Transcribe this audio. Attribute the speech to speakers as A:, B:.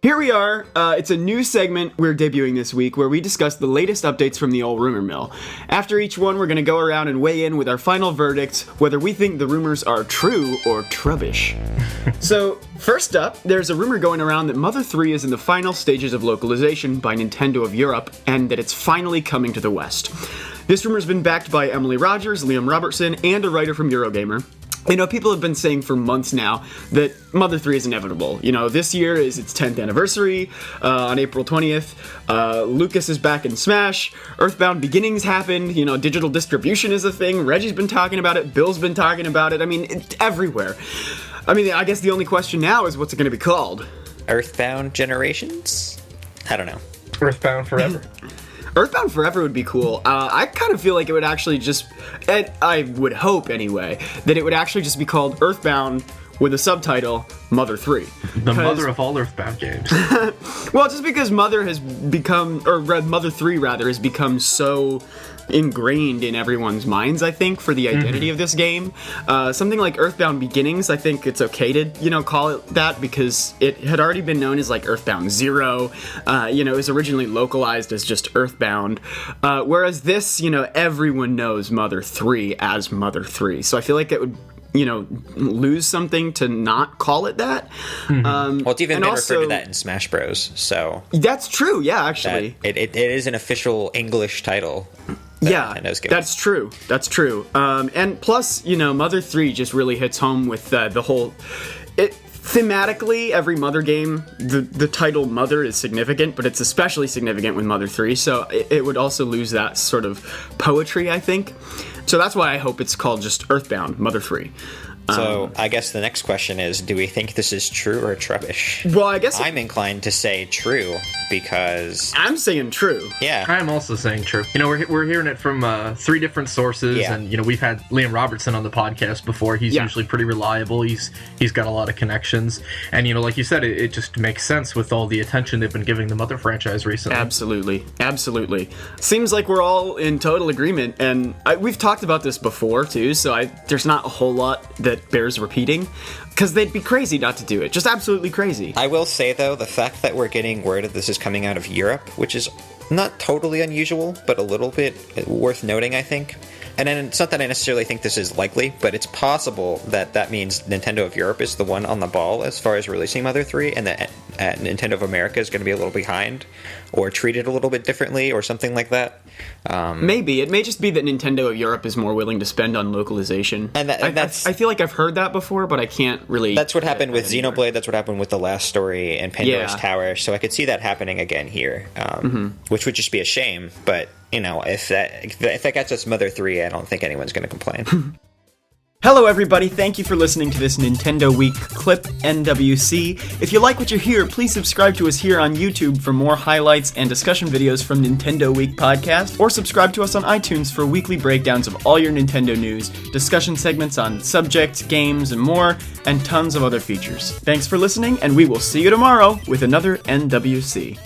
A: Here we are. It's a new segment we're debuting this week where we discuss the latest updates from the old rumor mill. After each one, we're going to go around and weigh in with our final verdicts, whether we think the rumors are true or trubbish. So, first up, there's a rumor going around that Mother 3 is in the final stages of localization by Nintendo of Europe, and that it's finally coming to the West. This rumor's been backed by Emily Rogers, Liam Robertson, and a writer from Eurogamer. You know, people have been saying for months now that Mother 3 is inevitable. You know, this year is its 10th anniversary, on April 20th. Lucas is back in Smash. Earthbound Beginnings happened. You know, digital distribution is a thing. Reggie's been talking about it. Bill's been talking about it. I mean, it's everywhere. I mean, I guess the only question now is what's it going to be called?
B: Earthbound Generations? I don't know.
C: Earthbound Forever.
A: Earthbound Forever would be cool. I kind of feel like it would actually just, I would hope anyway, that it would actually just be called Earthbound with a subtitle, Mother 3.
C: The mother of all Earthbound games.
A: Well, just because Mother 3 rather, has become so ingrained in everyone's minds, I think, for the identity of this game. Something like Earthbound Beginnings, I think it's okay to, call it that, because it had already been known as, like, Earthbound Zero. It was originally localized as just Earthbound. Whereas this, everyone knows Mother 3 as Mother 3. So I feel like it would lose something to not call it that.
B: Well, it's even been referred to that in Smash Bros. So
A: that's true. Yeah, actually,
B: it is an official English title.
A: Yeah, that's true. That's true. And plus, Mother 3 just really hits home with the whole. Thematically, every Mother game, the title Mother is significant, but it's especially significant with Mother 3, so it would also lose that sort of poetry, I think. So that's why I hope it's called just Earthbound, Mother 3.
B: So I guess the next question is, do we think this is true or trubbish?
A: Well, I guess
B: I'm inclined to say true because
A: I'm saying true.
B: Yeah,
C: I'm also saying true. We're hearing it from 3 different sources, and we've had Liam Robertson on the podcast before. He's usually pretty reliable. He's got a lot of connections, and like you said, it just makes sense with all the attention they've been giving the Mother franchise recently.
A: Absolutely. Seems like we're all in total agreement, and we've talked about this before too. So there's not a whole lot that bears repeating, because they'd be crazy not to do it. Just absolutely crazy.
B: I will say, though, the fact that we're getting word that this is coming out of Europe, which is not totally unusual, but a little bit worth noting, I think. And then it's not that I necessarily think this is likely, but it's possible that means Nintendo of Europe is the one on the ball as far as releasing Mother 3, and that Nintendo of America is going to be a little behind, or treated a little bit differently, or something like that.
A: Maybe. It may just be that Nintendo of Europe is more willing to spend on localization.
B: And that's...
A: I feel like I've heard that before, but I can't really...
B: That's what happened with Xenoblade, that's what happened with The Last Story and Pandora's Tower, so I could see that happening again here, which would just be a shame, but... if that gets us Mother 3, I don't think anyone's going to complain.
A: Hello everybody, thank you for listening to this Nintendo Week clip, NWC. If you like what you hear, please subscribe to us here on YouTube for more highlights and discussion videos from Nintendo Week podcast, or subscribe to us on iTunes for weekly breakdowns of all your Nintendo news, discussion segments on subjects, games, and more, and tons of other features. Thanks for listening, and we will see you tomorrow with another NWC.